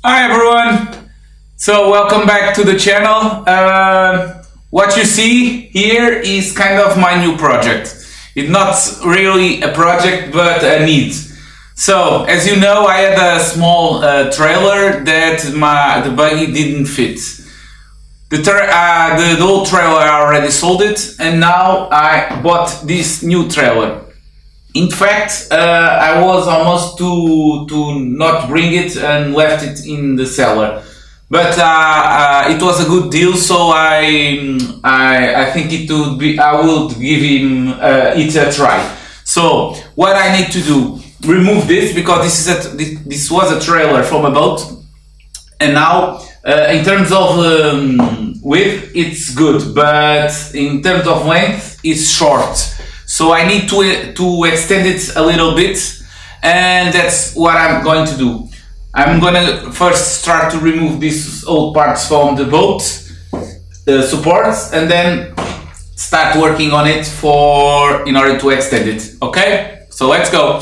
Hi everyone! So welcome back to the channel. What you see here is kind of my new project. It's not really a project but a need. So as you know, I had a small trailer that the buggy didn't fit. The old trailer I already sold it, and now I bought this new trailer. In fact, I was almost to not bring it and left it in the cellar, but it was a good deal, so I think it would be I would give it a try. So what I need to do, remove this because this was a trailer from a boat, and now in terms of width it's good, but in terms of length it's short. So I need to extend it a little bit, and that's what I'm going to do. I'm gonna first start to remove these old parts from the boat supports, and then start working on it in order to extend it. Okay, so let's go.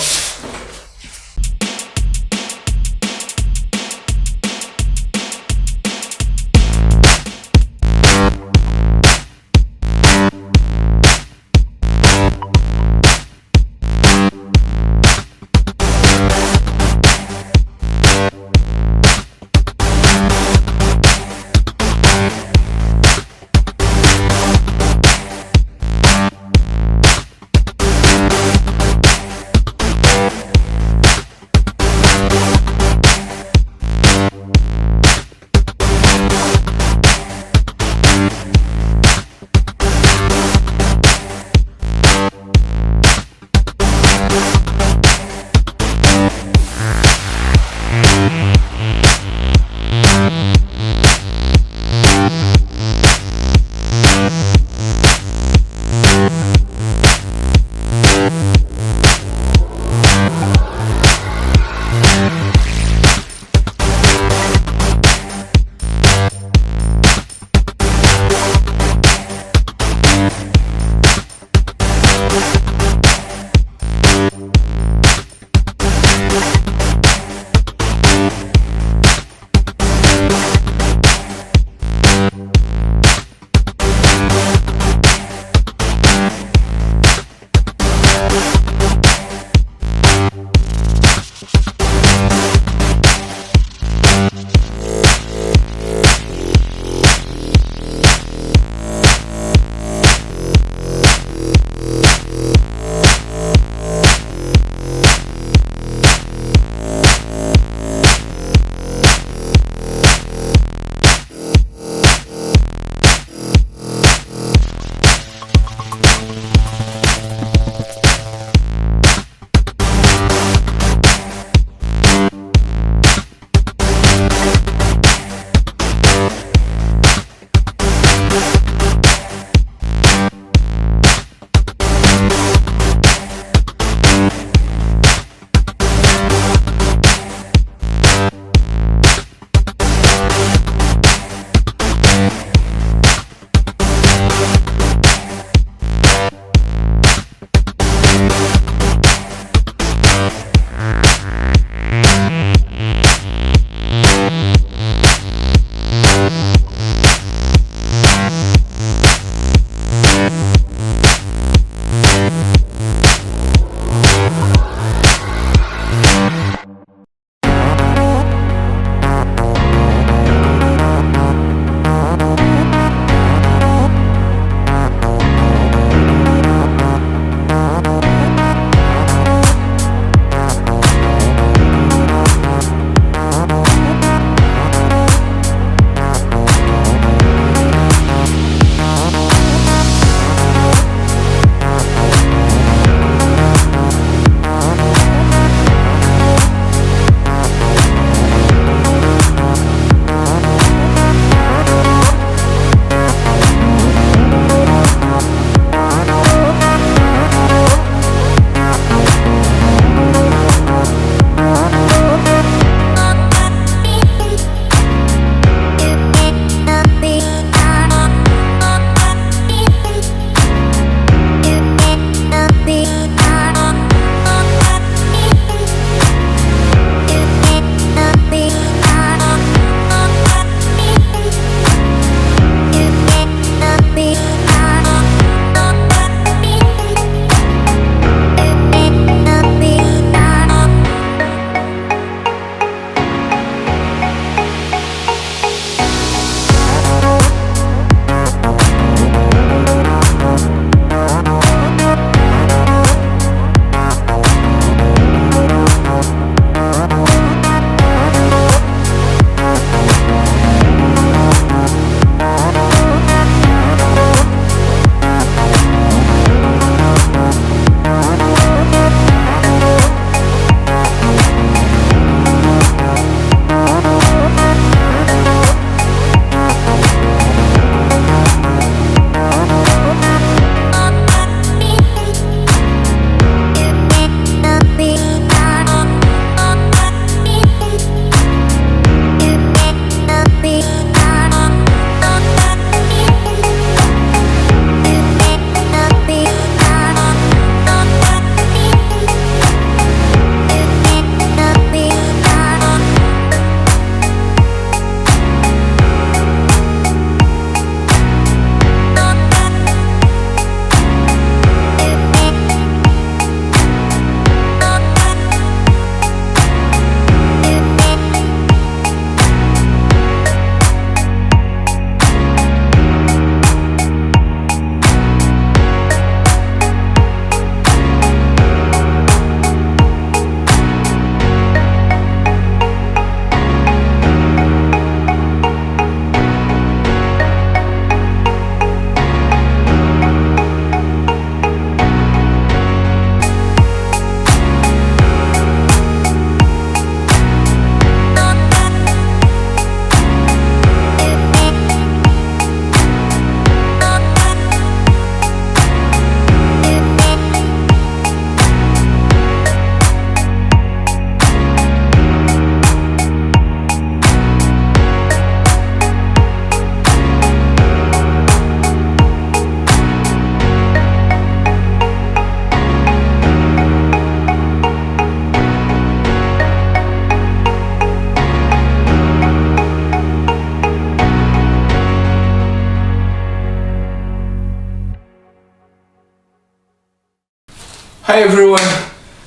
Hi everyone.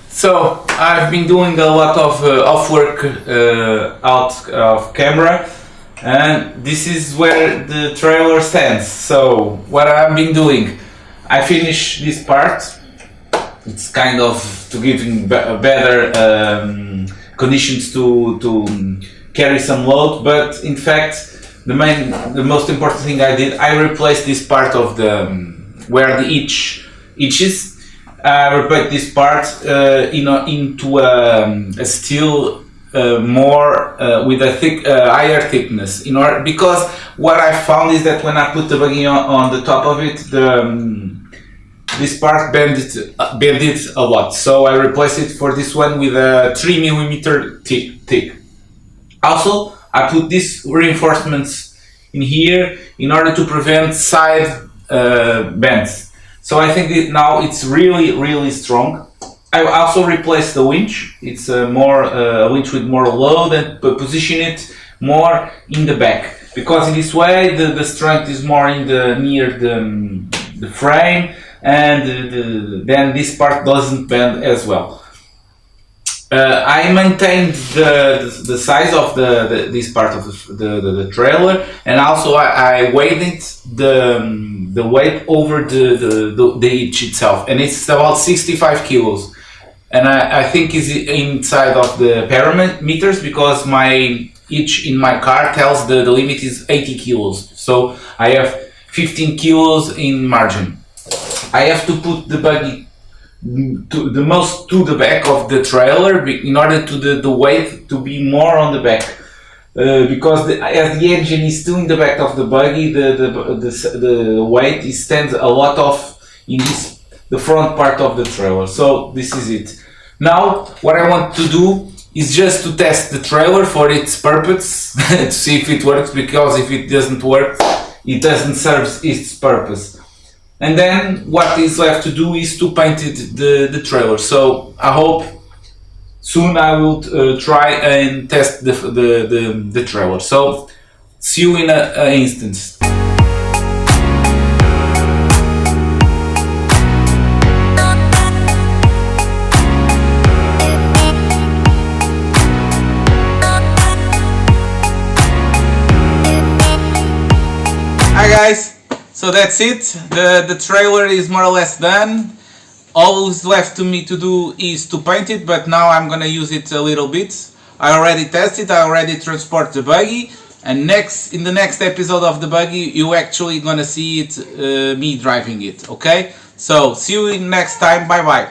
So I've been doing a lot of off work out of camera, and this is where the trailer stands. So what I've been doing, I finished this part. It's kind of to give him better conditions to carry some load, but in fact the most important thing I did, I replaced this part of the where the itch is. Replace this part into a steel more with a higher thickness. Because what I found is that when I put the buggy on the top of it, this part bended a lot. So I replaced it for this one with a 3mm thick. Also, I put these reinforcements in here in order to prevent side bends. So I think now it's really strong. I also replaced the winch. It's a winch with more load and position it more in the back, because in this way the strength is more near the frame, and then this part doesn't bend as well. I maintained the size of this part of the trailer, and also I weighted the weight over the hitch itself, and it's about 65 kilos. And I think is inside of the parameters, because my hitch in my car tells the limit is 80 kilos. So I have 15 kilos in margin. I have to put the buggy to the back of the trailer in order to the weight to be more on the back, because as the engine is still in the back of the buggy, the weight stands a lot off in the front part of the trailer. So this is it. Now what I want to do is just to test the trailer for its purpose to see if it works, because if it doesn't work, it doesn't serve its purpose. And then what is left to do is to paint the trailer. So I hope soon I will try and test the trailer. So see you in an instance. Hi guys. So that's it, the trailer is more or less done. All is left to me to do is to paint it, but now I'm gonna use it a little bit. I already tested, I already transport the buggy, and in the next episode of the buggy you actually gonna see it, me driving it, okay? So see you next time, bye bye.